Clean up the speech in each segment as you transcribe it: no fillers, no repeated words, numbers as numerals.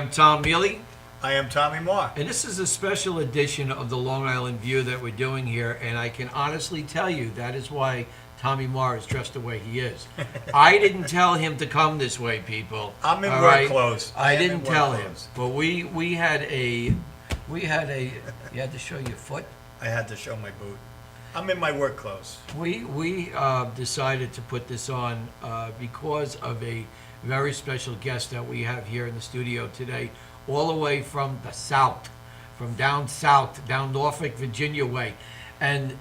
am Tom Mealy, I am Tommy Moore. and this is a special edition of the Long Island View that we're doing here, and I can honestly tell you that is why Tommy Moore is dressed the way he is. I didn't tell him to come this way, people. I'm in all work right? clothes. I am didn't in work tell him. clothes. But we had a, you had to show your foot? I had to show my boot. I'm in my work clothes. We decided to put this on because of a very special guest that we have here in the studio today, all the way from the south, from down south, down Norfolk, Virginia way. And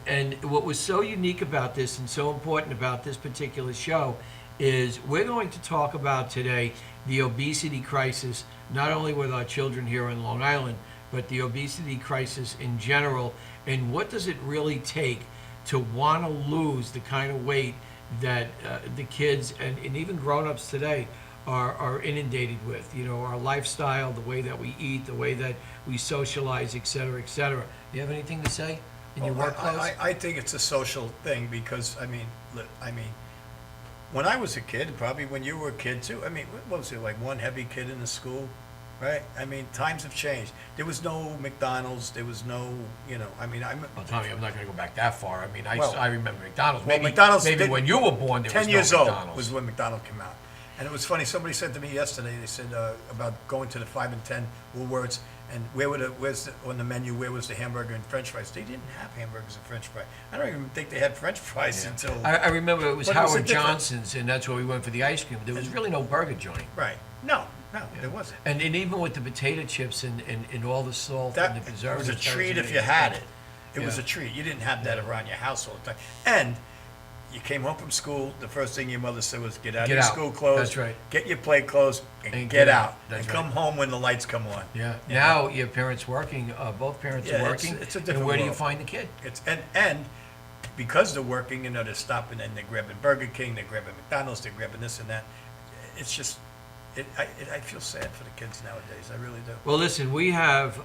what was so unique about this and so important about this particular show is we're going to talk about today the obesity crisis, not only with our children here in Long Island, but the obesity crisis in general, and what does it really take to want to lose the kind of weight that the kids and even grown-ups today are inundated with. You know, our lifestyle, the way that we eat, the way that we socialize, et cetera, et cetera. You have anything to say in your work clothes? I think it's a social thing because, I mean, when I was a kid, probably when you were a kid too, I mean, what was it, like one heavy kid in the school, right? I mean, times have changed. There was no McDonald's, there was no, you know, I mean, Well, Tommy, I'm not going to go back that far. I mean, Well, I remember McDonald's. well, Maybe, McDonald's maybe did- when you were born, there 10 was no years old McDonald's. was when McDonald's came out. And it was funny, somebody said to me yesterday, they said about going to the 5 and 10 Woolworths, and on the menu, where was the hamburger and french fries? They didn't have hamburgers and french fries. I don't even think they had french fries until, I remember it was But it was a Howard different- Johnson's, and that's where we went for the ice cream. There was really no burger joint. right. No, there wasn't. And even with the potato chips and all the salt That and the it preservatives. was a that treat if amazing. you had it. It was Yeah. a treat. You didn't have that around your house all the time. And you came home from school, the first thing your mother said was, get out of Get your out. school clothes. That's right. Get your play clothes and And get get out. out. That's And come right. home when the lights come on. Yeah. You Now your parents working, both parents Yeah, are it's- working. it's a different And where do you world. find the kid? It's and because they're working, you know, they're stopping and they're grabbing Burger King, they're grabbing McDonald's, they're grabbing this and that. It's just, I feel sad for the kids nowadays. I really do. Well, listen, we have,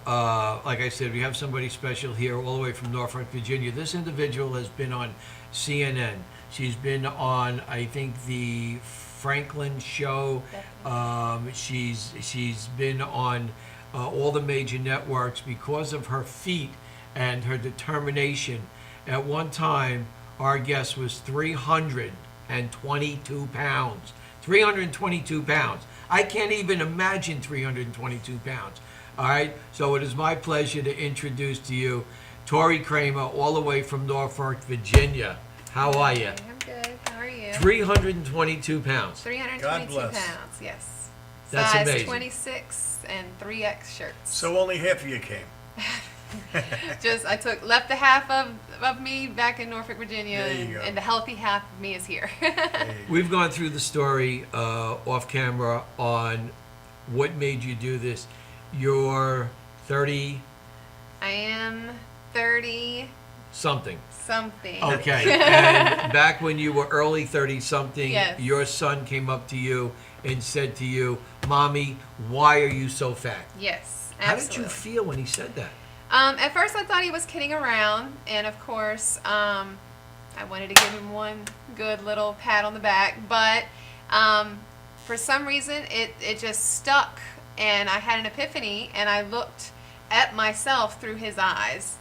like I said, we have somebody special here all the way from Norfolk, Virginia. This individual has been on CNN. She's been on, I think, the Franklin Show. She's been on all the major networks because of her feat and her determination. At one time, our guest was 322 pounds. 322 pounds. I can't even imagine 322 pounds. All right, so it is my pleasure to introduce to you Tori Kramer, all the way from Norfolk, Virginia. How are you? I'm good. How are you? 322 pounds. 322 God bless. pounds, yes. That's Size amazing. 26 and 3X shirts. So only half of you came. I left the half of me back in Norfolk, Virginia, There you go. and the healthy half of me is here. There you go. We've gone through the story off camera on what made you do this. You're 30 I am 30 something. something. Okay, and back when you were early 30-something, Yes. your son came up to you and said to you, Mommy, why are you so fat? Yes, How absolutely. did you feel when he said that? At first I thought he was kidding around, and of course, I wanted to give him one good little pat on the back, but for some reason it just stuck, and I had an epiphany, and I looked at myself through his eyes,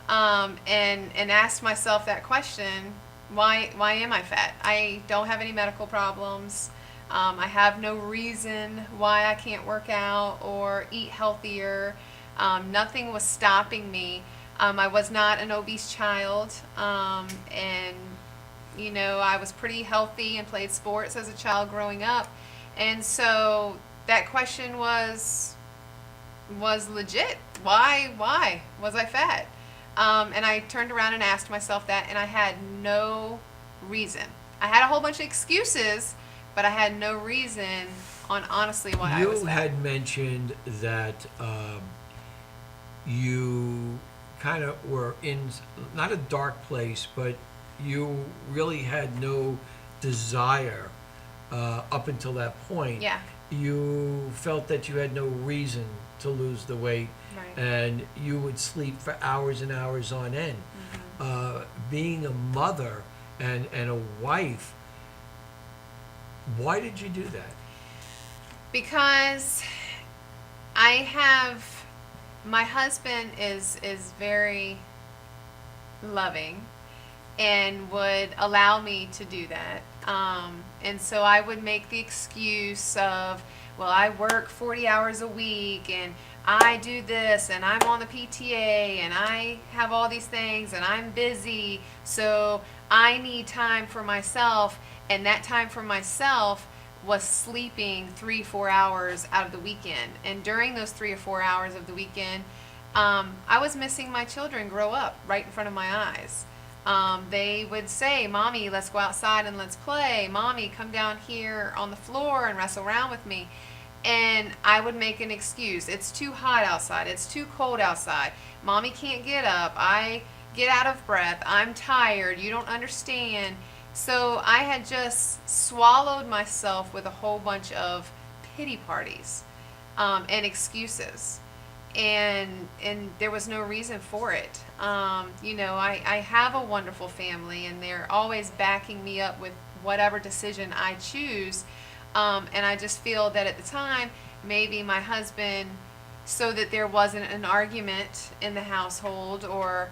and asked myself that question: why am I fat? I don't have any medical problems. I have no reason why I can't work out or eat healthier. Nothing was stopping me. I was not an obese child, and you know, I was pretty healthy and played sports as a child growing up, and so that question was legit. Why was I fat? And I turned around and asked myself that, and I had no reason. I had a whole bunch of excuses, but I had no reason on honestly why I was You fat. had mentioned that you kind of were in not a dark place, but you really had no desire up until that point. Yeah. You felt that you had no reason to lose the weight, Right. and you would sleep for hours and hours on end. Being a mother and a wife, why did you do that? Because I have, my husband is very loving and would allow me to do that. And so I would make the excuse of, well, I work 40 hours a week and I do this and I'm on the PTA and I have all these things and I'm busy, so I need time for myself. And that time for myself was sleeping 3-4 hours out of the weekend. And during those 3 or 4 hours of the weekend, I was missing my children grow up right in front of my eyes. They would say, "Mommy, let's go outside and let's play. Mommy, come down here on the floor and wrestle around with me." And I would make an excuse. It's too hot outside. It's too cold outside. Mommy can't get up. I get out of breath. I'm tired. You don't understand. So I had just swallowed myself with a whole bunch of pity parties and excuses. And there was no reason for it. I have a wonderful family, and they're always backing me up with whatever decision I choose. And I just feel that at the time, maybe my husband, so that there wasn't an argument in the household or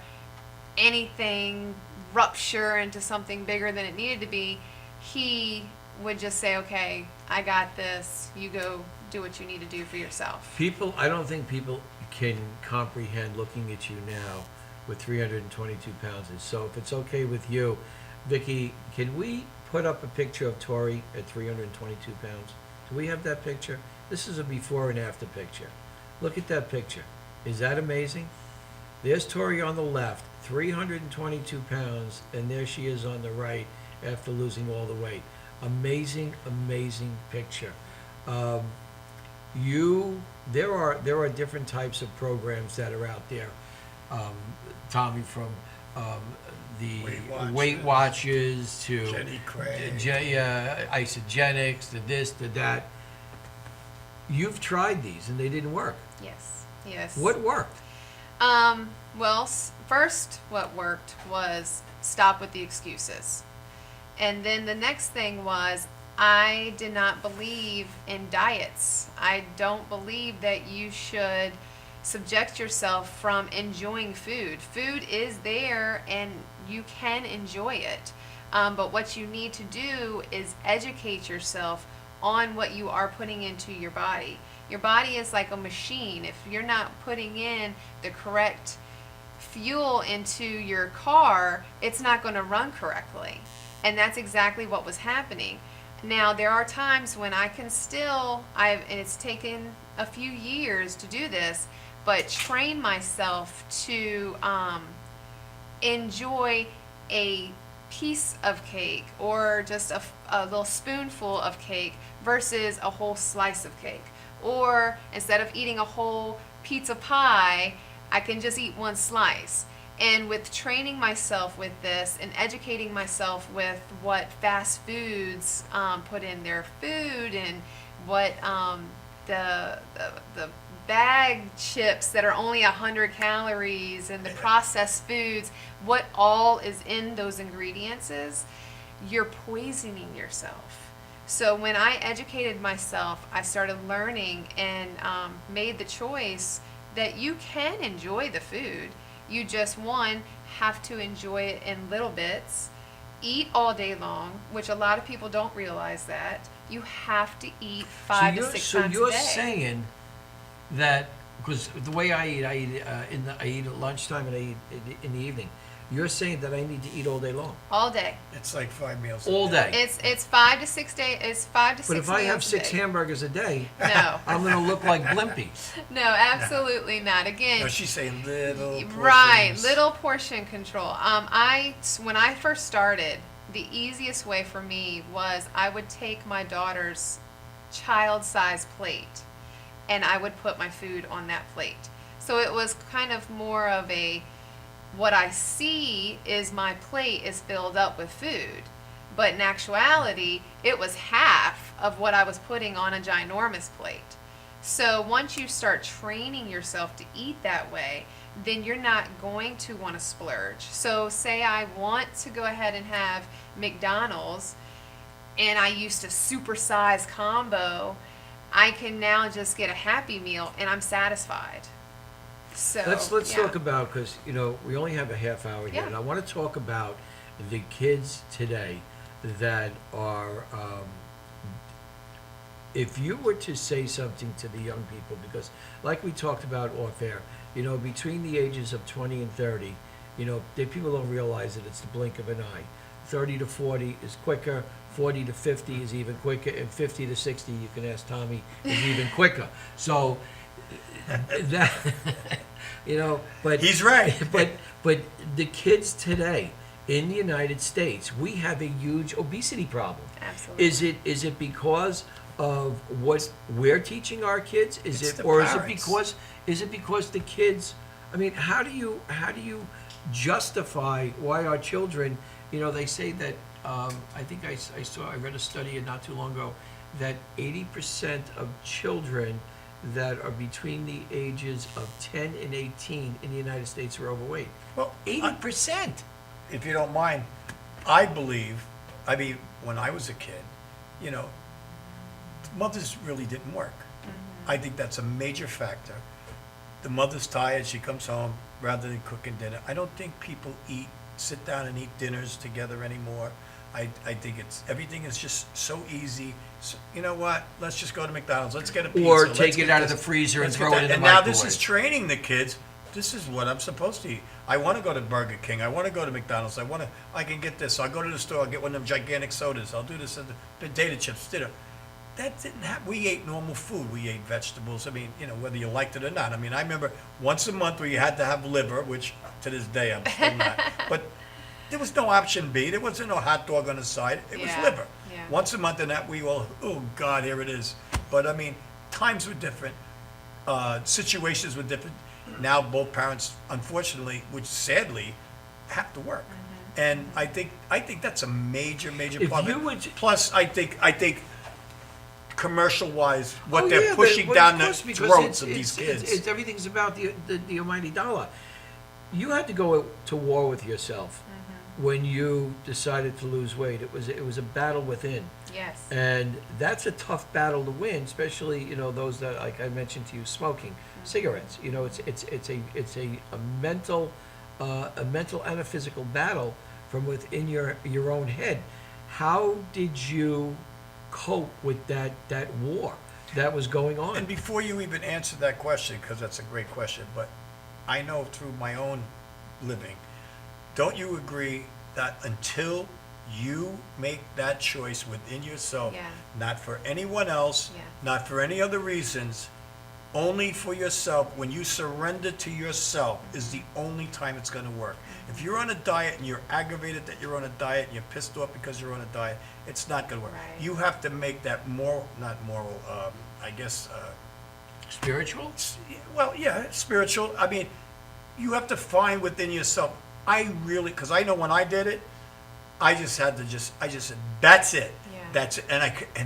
anything rupture into something bigger than it needed to be, he would just say, "Okay, I got this. You go do what you need to do for yourself." I don't think people can comprehend looking at you now with 322 pounds. And so if it's okay with you, Vicki, can we put up a picture of Tori at 322 pounds? Do we have that picture? This is a before and after picture. Look at that picture. Is that amazing? There's Tori on the left, 322 pounds, and there she is on the right after losing all the weight. Amazing, amazing picture. There are different types of programs that are out there. Tommy, from the Weight Watchers to Jenny Craig, Isogenics, to this, to that. You've tried these and they didn't work. Yes. What worked? Well, first what worked was stop with the excuses. And then the next thing was, I did not believe in diets. I don't believe that you should subject yourself from enjoying food. Food is there and you can enjoy it. But what you need to do is educate yourself on what you are putting into your body. Your body is like a machine. If you're not putting in the correct fuel into your car, it's not going to run correctly. And that's exactly what was happening. Now, there are times when I can still, and it's taken a few years to do this, but train myself to enjoy a piece of cake or just a little spoonful of cake versus a whole slice of cake. Or instead of eating a whole pizza pie, I can just eat one slice. And with training myself with this and educating myself with what fast foods put in their food and what the bag chips that are only 100 calories and the processed foods, what all is in those ingredients is, you're poisoning yourself. So when I educated myself, I started learning and made the choice that you can enjoy the food. You just, one, have to enjoy it in little bits. Eat all day long, which a lot of people don't realize that. You have to eat 5 to 6 times a day. So you're saying that, because the way I eat I eat at lunchtime and I eat in the evening. You're saying that I need to eat all day long. All day. it's like 5 meals. All day. It's 5 to 6 days. It's 5 to 6 But if I have meals a 6 day. hamburgers a day, No. I'm going to look like Blimpy. No, absolutely not. Again, No, she's saying little portions. right, little portion control. When I first started, the easiest way for me was I would take my daughter's child-sized plate and I would put my food on that plate. So it was kind of more of what I see is my plate is filled up with food. But in actuality, it was half of what I was putting on a ginormous plate. So once you start training yourself to eat that way, then you're not going to want to splurge. So say I want to go ahead and have McDonald's and I used a supersize combo, I can now just get a Happy Meal and I'm satisfied. So Let's yeah. talk about, because, we only have a half hour here, Yeah. and I want to talk about the kids today that are, if you were to say something to the young people, because like we talked about off air, between the ages of 20 and 30, people don't realize that it's the blink of an eye. 30 to 40 is quicker, 40 to 50 is even quicker, and 50 to 60, you can ask Tommy, is even quicker. So that, but He's right. but the kids today in the United States, we have a huge obesity problem. Absolutely. Is it because of what we're teaching our kids? It's Is the it, or parents. is it because the kids? I mean, how do you justify why our children? They say that I think I read a study not too long ago that 80% of children that are between the ages of 10 and 18 in the United States are overweight. Well, 80%. if you don't mind, I mean, when I was a kid, mothers really didn't work. I think that's a major factor. The mother's tired, she comes home, rather than cooking dinner. I don't think people sit down and eat dinners together anymore. I think everything is just so easy. So, you know what? Let's just go to McDonald's. Let's get a pizza. Or Let's take it get out of this. the freezer and Let's throw get it in that. the And now microwave. this is training the kids. This is what I'm supposed to eat. I want to go to Burger King. I want to go to McDonald's. I can get this. I'll go to the store. I'll get one of them gigantic sodas. I'll do this. Potato chips. That didn't happen. We ate normal food. We ate vegetables. I mean, whether you liked it or not. I mean, I remember once a month we had to have liver, which to this day I'm still not. But there was no option B. There wasn't no hot dog on the side. It was Yeah, liver. yeah. Once a month, and that we all, oh God, here it is. But I mean, times were different. Situations were different. Now both parents, unfortunately, which sadly, have to work. And I think that's a major If part you of would- it. Plus, I think commercial-wise, what Oh, they're yeah, pushing but down of the course, because throats of these kids. It's everything's about the almighty dollar. You had to go to war with yourself when you decided to lose weight. It was a battle within, Yes. and that's a tough battle to win, especially those that, like I mentioned to you, smoking cigarettes. It's a mental and a physical battle from within your own head. How did you cope with that war that was going on? And before you even answer that question, because that's a great question, but I know through my own living, don't you agree that until you make that choice within yourself, Yeah. not for anyone else, Yeah. not for any other reasons, only for yourself, when you surrender to yourself is the only time it's going to work. If you're on a diet and you're aggravated that you're on a diet and you're pissed off because you're on a diet, it's not going to work. Right. You have to make that not moral, I guess, Spiritual? well, yeah, spiritual. I mean, you have to find within yourself. Because I know when I did it, I just said, that's it. Yeah. That's it. And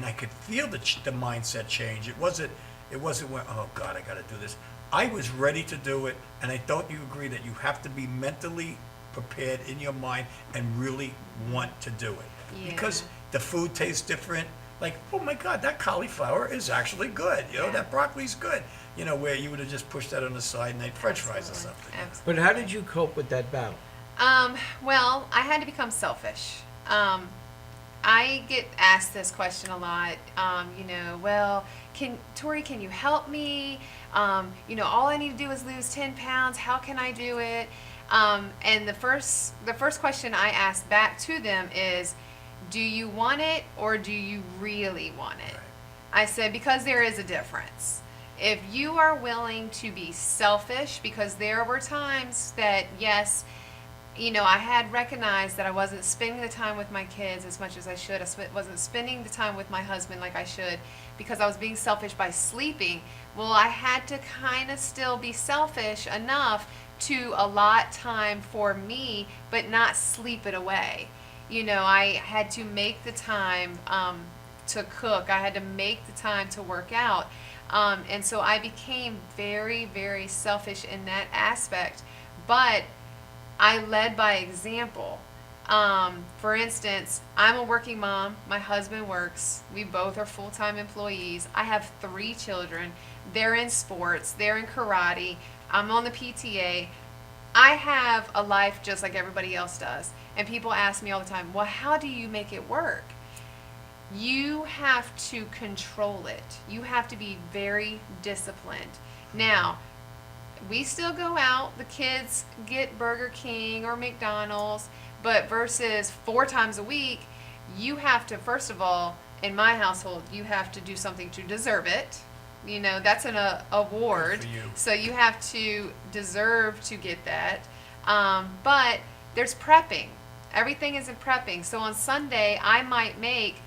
I could feel the mindset change. It wasn't where, oh God, I got to do this. I was ready to do it. And don't you agree that you have to be mentally prepared in your mind and really want to do it? Yeah. Because the food tastes different. Like, oh my God, that cauliflower is actually good. Yeah. That broccoli's good. Where you would have just pushed that on the side and ate French fries or something. Absolutely. But how did you cope with that battle? Well, I had to become selfish. I get asked this question a lot. Well, Tori, can you help me? All I need to do is lose 10 pounds. How can I do it? And the first question I ask back to them is, do you want it or do you really want it? Right. I said, because there is a difference. If you are willing to be selfish, because there were times that, yes, I had recognized that I wasn't spending the time with my kids as much as I should. I wasn't spending the time with my husband like I should because I was being selfish by sleeping. Well, I had to kind of still be selfish enough to allot time for me, but not sleep it away. I had to make the time to cook. I had to make the time to work out. And so I became very, very selfish in that aspect. But I led by example. For instance, I'm a working mom. My husband works. We both are full-time employees. I have 3 children. They're in sports. They're in karate. I'm on the PTA. I have a life just like everybody else does. And people ask me all the time, well, how do you make it work? You have to control it. You have to be very disciplined. Now, we still go out. The kids get Burger King or McDonald's, but versus 4 times a week, you have to, first of all, in my household, you have to do something to deserve it. You know, that's an award. Good for you. So you have to deserve to get that. But there's prepping. Everything is in prepping. So on Sunday, I might make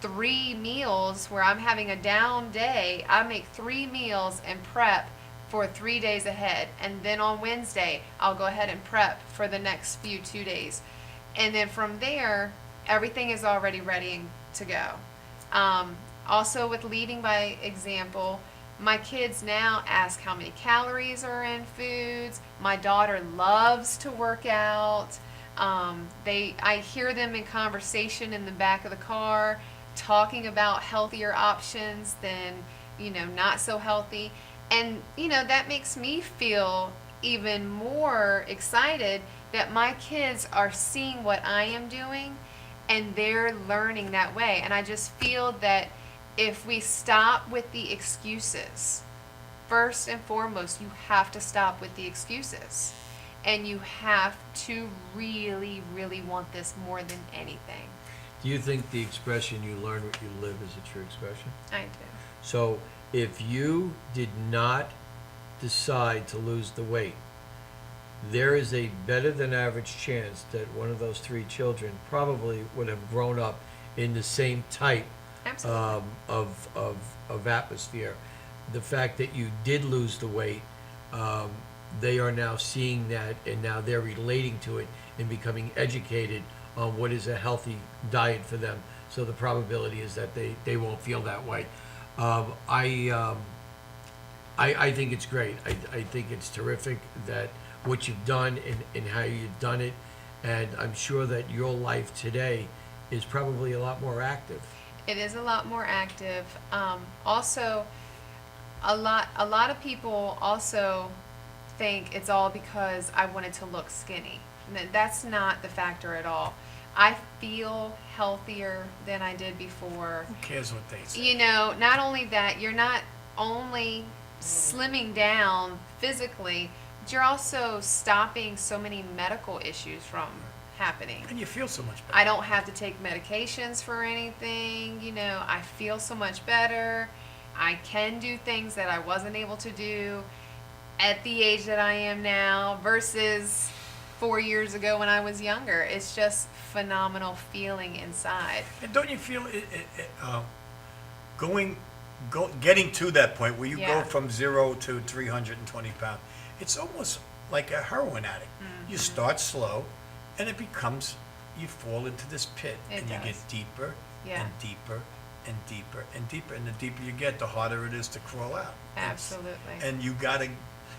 3 meals where I'm having a down day. I make 3 meals and prep for 3 days ahead. And then on Wednesday, I'll go ahead and prep for the next few 2 days. And then from there, everything is already ready to go. Also with leading by example, my kids now ask how many calories are in foods. My daughter loves to work out. I hear them in conversation in the back of the car talking about healthier options than, not so healthy. And, that makes me feel even more excited that my kids are seeing what I am doing and they're learning that way. And I just feel that if we stop with the excuses, first and foremost, you have to stop with the excuses. And you have to really, really want this more than anything. Do you think the expression "you learn what you live" is a true expression? I do. So if you did not decide to lose the weight, there is a better than average chance that one of those 3 children probably would have grown up in the same type Absolutely. of atmosphere. The fact that you did lose the weight, they are now seeing that, and now they're relating to it and becoming educated on what is a healthy diet for them. So the probability is that they won't feel that way. I think it's great. I think it's terrific that what you've done and how you've done it, and I'm sure that your life today is probably a lot more active. It is a lot more active. Also, a lot of people also think it's all because I wanted to look skinny. That's not the factor at all. I feel healthier than I did before. Who cares what they say? Not only that, you're not only slimming down physically, but you're also stopping so many medical issues from happening. And you feel so much better. I don't have to take medications for anything, I feel so much better. I can do things that I wasn't able to do at the age that I am now versus 4 years ago when I was younger. It's just phenomenal feeling inside. And don't you feel getting to that point where you Yeah. go from 0 to 320 pounds? It's almost like a heroin addict. Mm-hmm. You start slow, and you fall into this pit, It and you does. get deeper Yeah. and deeper and deeper and deeper, and the deeper you get, the harder it is to crawl out. Absolutely. And you gotta,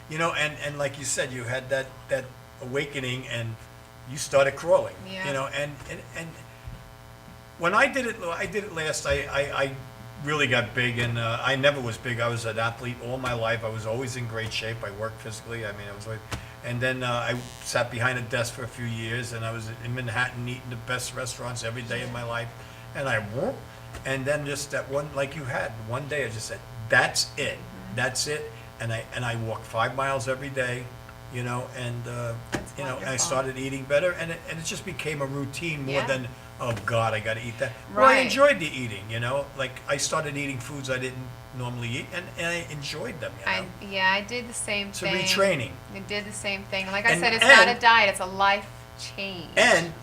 and like you said, you had that awakening, and you started crawling. Yeah. And when I did it last. I really got big, and I never was big. I was an athlete all my life. I was always in great shape. I worked physically. I mean, I was like, and then I sat behind a desk for a few years, and I was in Manhattan eating the best restaurants every day of my life, and then just that one, like you had, one day I just said, that's it, that's it, and I walked 5 miles every day, and That's and I wonderful. started eating better, and it just became a routine more Yeah. than, oh God, I got to eat that. Well, I Right. enjoyed the eating, like I started eating foods I didn't normally eat, and I enjoyed them. I did the same It's a thing. retraining. I did the same thing. Like I And- said, it's not and- a diet, it's a life change. And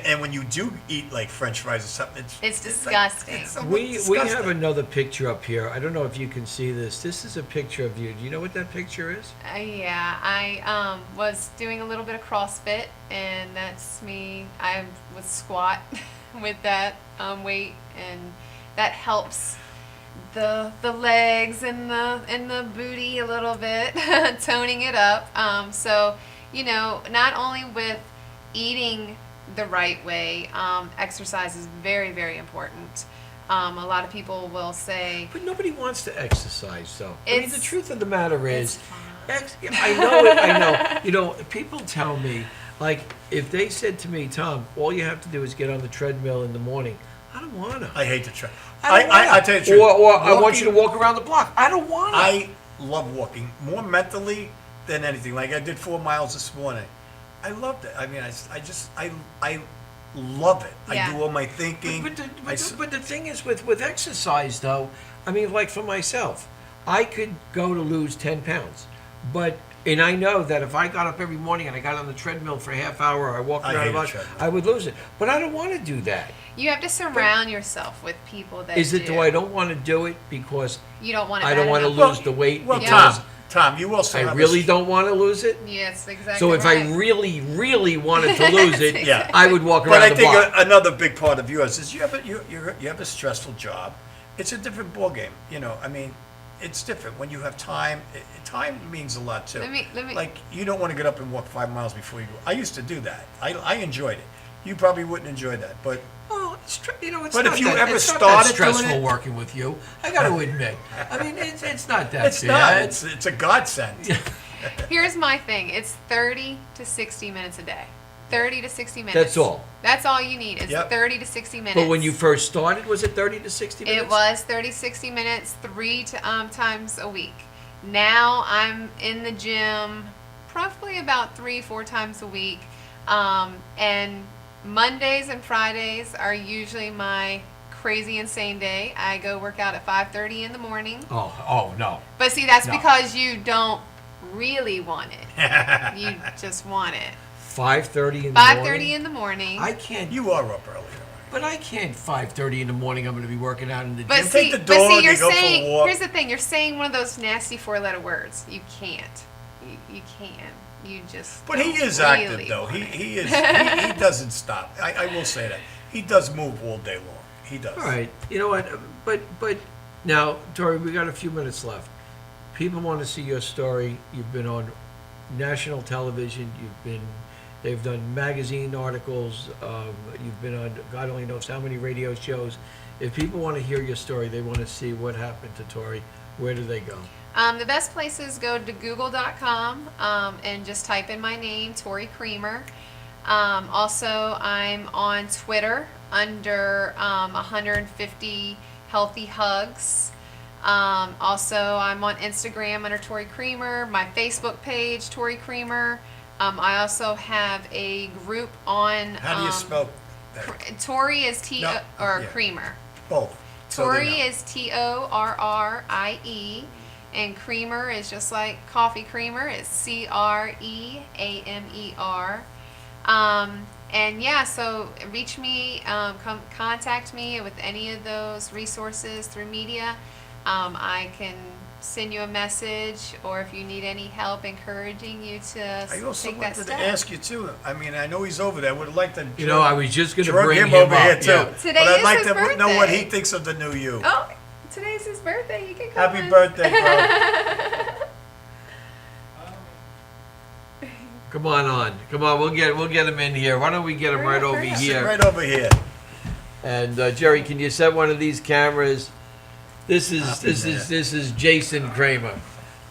and when you do eat like French fries or something, It's disgusting. It's somewhat We disgusting. have another picture up here. I don't know if you can see this. This is a picture of you. Do you know what that picture is? Yeah, I was doing a little bit of CrossFit, and that's me. I would squat with that weight, and that helps the legs and the booty a little bit, toning it up. So not only with eating the right way. Exercise is very, very important. A lot of people will say, But nobody wants to exercise, though. I mean, the It's- truth of the matter it's is, fun. I know it, I know. You know, people tell me, like, if they said to me, Tom, all you have to do is get on the treadmill in the morning, I don't want to. I hate to try. I don't wanna. I tell you the truth. Or I want you to walking- walk around the block. I don't want to. I love walking more mentally than anything. Like I did 4 miles this morning. I loved it. I mean, I love it. Yeah. I do all my thinking. But the thing is, with exercise, though, I mean, like for myself, I could go to lose 10 pounds. And I know that if I got up every morning and I got on the treadmill for a half hour, or I walked I around hate a a bunch, treadmill. I would lose it. But I don't want to do that. you have to surround yourself with people that Is it, do I don't want to do it because You don't want it I don't bad want to enough. lose the weight? Well, because Tom, you also I have really don't want to lose it? Yes, exactly. So if right. I really, really wanted to lose it, Yeah. I would walk But around I the think block. another big part of yours is you have a stressful job. It's a different ballgame. You know, I mean, it's different when you have time. Time means a lot too. Let me- Like you don't want to get up and walk 5 miles before you go. I used to do that. I enjoyed it. You probably wouldn't enjoy that, but Well, it's you know, it's But not if you that, ever it's not started that doing stressful it- working with you. I got to admit. I mean, it's not that. it's bad. not. It's a godsend. Here's my thing. It's 30 to 60 minutes a day. 30 to 60 minutes. That's all. That's all you need. Is Yep. 30 to 60 minutes. But when you first started, was it 30 to 60 minutes? It was 30, 60 minutes, times a week. Now I'm in the gym probably about 3-4 times a week. And Mondays and Fridays are usually my crazy insane day. I go work out at 5:30 in the morning. Oh no. But see, that's No. because you don't really want it. You just want it. 5:30 in the 5:30 morning. in the morning. I can't. You are up early. But I can't 5:30 in the morning. I'm going to be working out in the But gym. take see, the but dog, see, you're you go for a saying. walk. Here's the thing: you're saying one of those nasty 4-letter words. You can't. You can't. You just. But he don't is really active though. want it. He is. He doesn't stop. I will say that he does move all day long. He does. All right. You know what? But now, Tori, we got a few minutes left. People want to see your story. You've been on national television. They've done magazine articles. You've been on God only knows how many radio shows. If people want to hear your story, they want to see what happened to Tori. Where do they go? The best places, go to google.com and just type in my name, Tori Creamer. Also, I'm on Twitter under 150 Healthy Hugs. Also, I'm on Instagram under Tori Creamer, my Facebook page, Tori Creamer. I also have a group on. How do you spell that? Tori is T No, or yeah. Creamer. Both. So they Tori know. is Torrie, and Creamer is just like coffee creamer. It's Creamer. And yeah, so reach me, contact me with any of those resources through media. I can send you a message, or if you need any help encouraging you to I also take that wanted step. to ask you too. I mean, I know he's over there. I would like to. You know, I was just going to drug bring him him over up. here too. Yeah. Today but I'd is like his to know what he birthday. thinks of the new you. Oh, today's his birthday. You can come Happy in. birthday, bro. Come on. Come on. We'll get him in here. Why don't we get him Hurry right up, over hurry up. Sit here? right over here. And Jerry, can you set one of these cameras? This is Jason Kramer.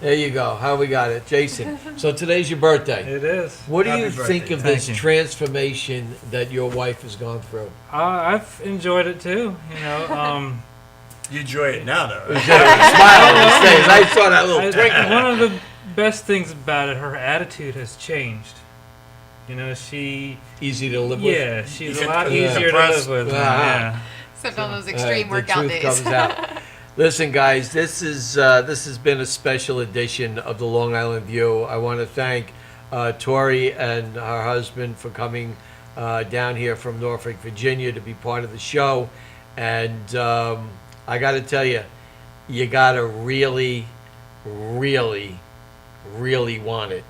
There you go. How we got it, Jason. So today's your birthday. It is. What do Happy you think birthday. of Thank this you. transformation that your wife has gone through? I've enjoyed it too. You know, You enjoy it now, though. Right? Smile on his face. I saw that little twinkle. one of the best things about it, her attitude has changed. You know, she Easy to live with. yeah, she's You a lot can- easier to depressed. live with. Ah. Yeah. Except on those All extreme right, workout the days. truth comes out. Listen, guys, this has been a special edition of the Long Island View. I want to thank Tori and her husband for coming down here from Norfolk, Virginia, to be part of the show. And I got to tell you, you got to really, really, really want it.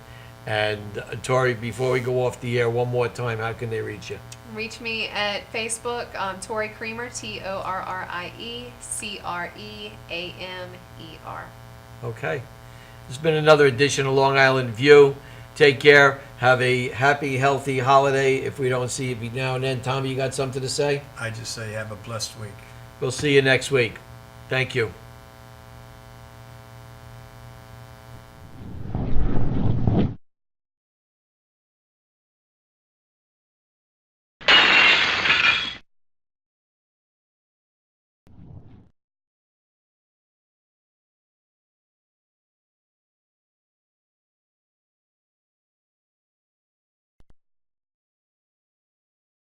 And Tori, before we go off the air, one more time, how can they reach you? Reach me at Facebook, Tori Creamer, TORRIE CREAMER. Okay. This has been another edition of Long Island View. Take care. Have a happy, healthy holiday. If we don't see you between now and then, Tommy, you got something to say? I just say have a blessed week. We'll see you next week. Thank you.